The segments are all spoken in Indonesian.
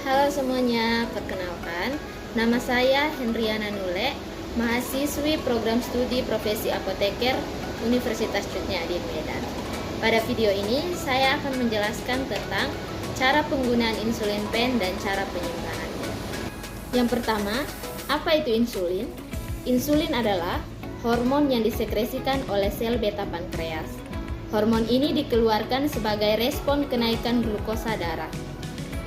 Halo semuanya, perkenalkan, nama saya Hendriana Nule, mahasiswi program studi profesi apoteker Universitas Cut Nyak Dien Medan. Pada video ini, saya akan menjelaskan tentang cara penggunaan insulin pen dan cara penyimpanannya. Yang pertama, apa itu insulin? Insulin adalah hormon yang disekresikan oleh sel beta pankreas. Hormon ini dikeluarkan sebagai respon kenaikan glukosa darah.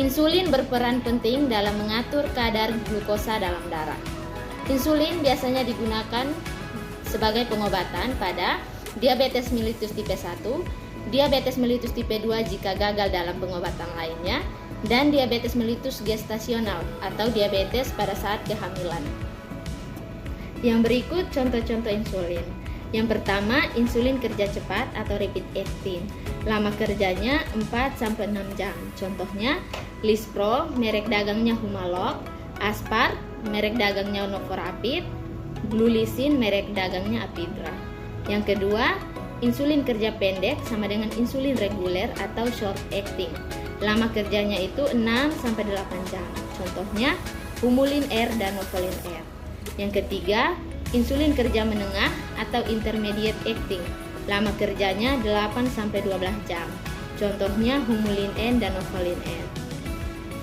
Insulin berperan penting dalam mengatur kadar glukosa dalam darah. Insulin biasanya digunakan sebagai pengobatan pada diabetes mellitus tipe 1, diabetes mellitus tipe 2 jika gagal dalam pengobatan lainnya, dan diabetes mellitus gestasional atau diabetes pada saat kehamilan. Yang berikut contoh-contoh insulin. Yang pertama, insulin kerja cepat atau rapid acting. Lama kerjanya 4-6 jam. Contohnya, Lispro, merek dagangnya Humalog, Aspart, merek dagangnya Novorapid, Glulisin, merek dagangnya Apidra. Yang kedua, insulin kerja pendek sama dengan insulin reguler atau short acting. Lama kerjanya itu 6-8 jam. Contohnya, Humulin R dan Novolin R. Yang ketiga, insulin kerja menengah atau intermediate acting. Lama kerjanya 8-12 jam. Contohnya Humulin N dan Novolin N.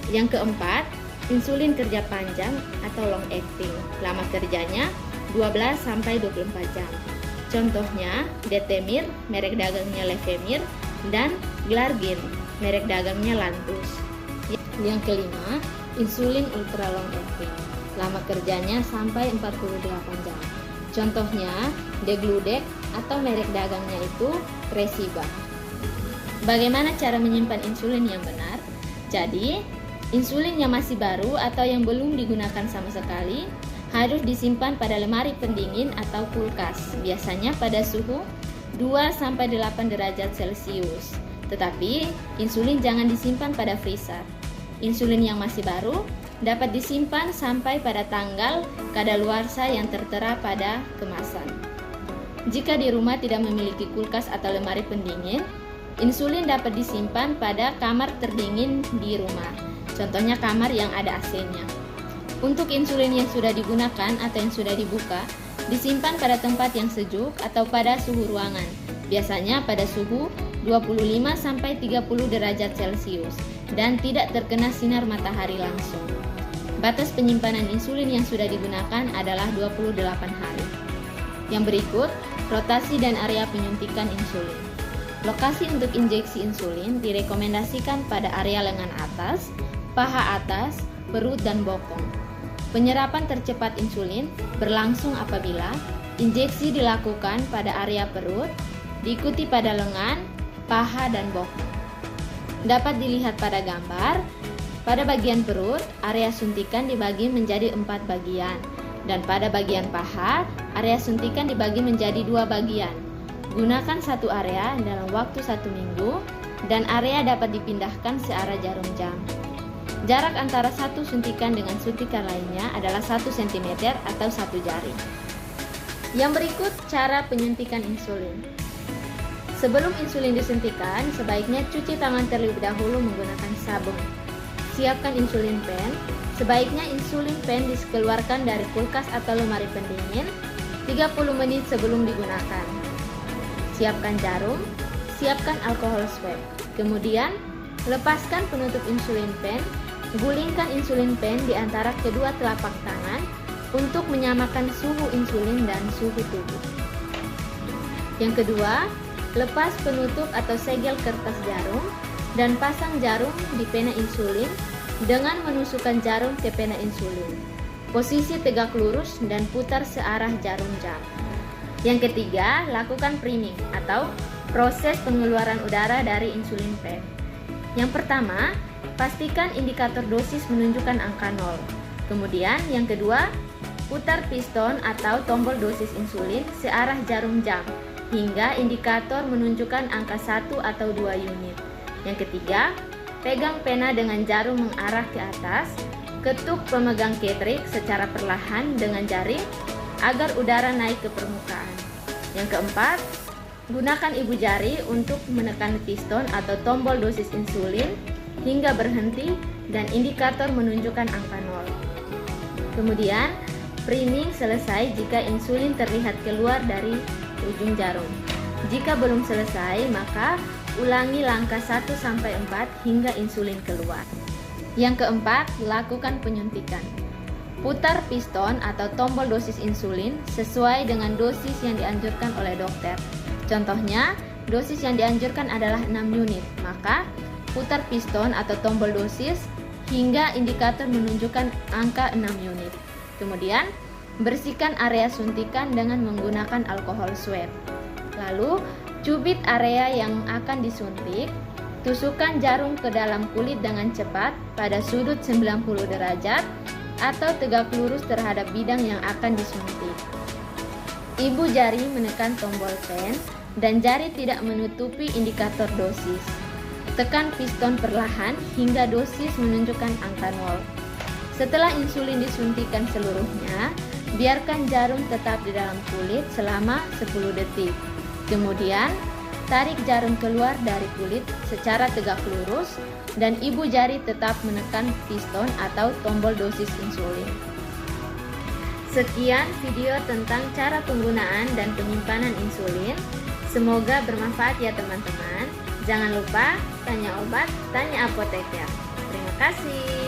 Yang keempat, insulin kerja panjang atau long acting. Lama kerjanya 12-24 jam. Contohnya Detemir, merek dagangnya Levemir, dan Glargin, merek dagangnya Lantus. Yang kelima, insulin ultra long acting. Lama kerjanya sampai 48 jam. Contohnya Degludec atau merek dagangnya itu Resiba. Bagaimana cara menyimpan insulin yang benar? Jadi, insulin yang masih baru atau yang belum digunakan sama sekali harus disimpan pada lemari pendingin atau kulkas, biasanya pada suhu 2-8 derajat Celcius. Tetapi, insulin jangan disimpan pada freezer. Insulin yang masih baru dapat disimpan sampai pada tanggal kadaluarsa yang tertera pada kemasan. Jika di rumah tidak memiliki kulkas atau lemari pendingin, insulin dapat disimpan pada kamar terdingin di rumah. Contohnya kamar yang ada AC-nya. Untuk insulin yang sudah digunakan atau yang sudah dibuka, disimpan pada tempat yang sejuk atau pada suhu ruangan, biasanya pada suhu 25-30 derajat Celcius dan tidak terkena sinar matahari langsung. Batas penyimpanan insulin yang sudah digunakan adalah 28 hari. Yang berikut, rotasi dan area penyuntikan insulin. Lokasi untuk injeksi insulin direkomendasikan pada area lengan atas, paha atas, perut, dan bokong. Penyerapan tercepat insulin berlangsung apabila injeksi dilakukan pada area perut, diikuti pada lengan, paha, dan bokong. Dapat dilihat pada gambar. Pada bagian perut, area suntikan dibagi menjadi 4 bagian, dan pada bagian paha, area suntikan dibagi menjadi 2 bagian. Gunakan satu area dalam waktu 1 minggu, dan area dapat dipindahkan searah jarum jam. Jarak antara satu suntikan dengan suntikan lainnya adalah 1 cm atau 1 jari. Yang berikut cara penyuntikan insulin. Sebelum insulin disuntikan, sebaiknya cuci tangan terlebih dahulu menggunakan sabun. Siapkan insulin pen. Sebaiknya insulin pen dikeluarkan dari kulkas atau lemari pendingin 30 menit sebelum digunakan. Siapkan jarum, siapkan alkohol swab. Kemudian, lepaskan penutup insulin pen, gulingkan insulin pen di antara kedua telapak tangan untuk menyamakan suhu insulin dan suhu tubuh. Yang kedua, lepas penutup atau segel kertas jarum dan pasang jarum di pena insulin dengan menusukkan jarum ke pena insulin. Posisi tegak lurus dan putar searah jarum jam. Yang ketiga, lakukan priming atau proses pengeluaran udara dari insulin pen. Yang pertama, pastikan indikator dosis menunjukkan angka 0. Kemudian, yang kedua, putar piston atau tombol dosis insulin searah jarum jam hingga indikator menunjukkan angka 1 atau 2 unit. Yang ketiga, pegang pena dengan jarum mengarah ke atas, ketuk pemegang ketrik secara perlahan dengan jari agar udara naik ke permukaan. Yang keempat, gunakan ibu jari untuk menekan piston atau tombol dosis insulin hingga berhenti dan indikator menunjukkan angka 0. Kemudian, priming selesai jika insulin terlihat keluar dari ujung jarum. Jika belum selesai, maka ulangi langkah 1-4 hingga insulin keluar. Yang keempat, lakukan penyuntikan. Putar piston atau tombol dosis insulin sesuai dengan dosis yang dianjurkan oleh dokter. Contohnya, dosis yang dianjurkan adalah 6 unit, maka putar piston atau tombol dosis hingga indikator menunjukkan angka 6 unit. Kemudian, bersihkan area suntikan dengan menggunakan alkohol swab. Lalu, cubit area yang akan disuntik, tusukkan jarum ke dalam kulit dengan cepat pada sudut 90 derajat atau tegak lurus terhadap bidang yang akan disuntik. Ibu jari menekan tombol pen dan jari tidak menutupi indikator dosis. Tekan piston perlahan hingga dosis menunjukkan angka 0. Setelah insulin disuntikan seluruhnya, biarkan jarum tetap di dalam kulit selama 10 detik. Kemudian, tarik jarum keluar dari kulit secara tegak lurus dan ibu jari tetap menekan piston atau tombol dosis insulin. Sekian video tentang cara penggunaan dan penyimpanan insulin. Semoga bermanfaat ya teman-teman. Jangan lupa tanya obat, tanya apoteker. Terima kasih.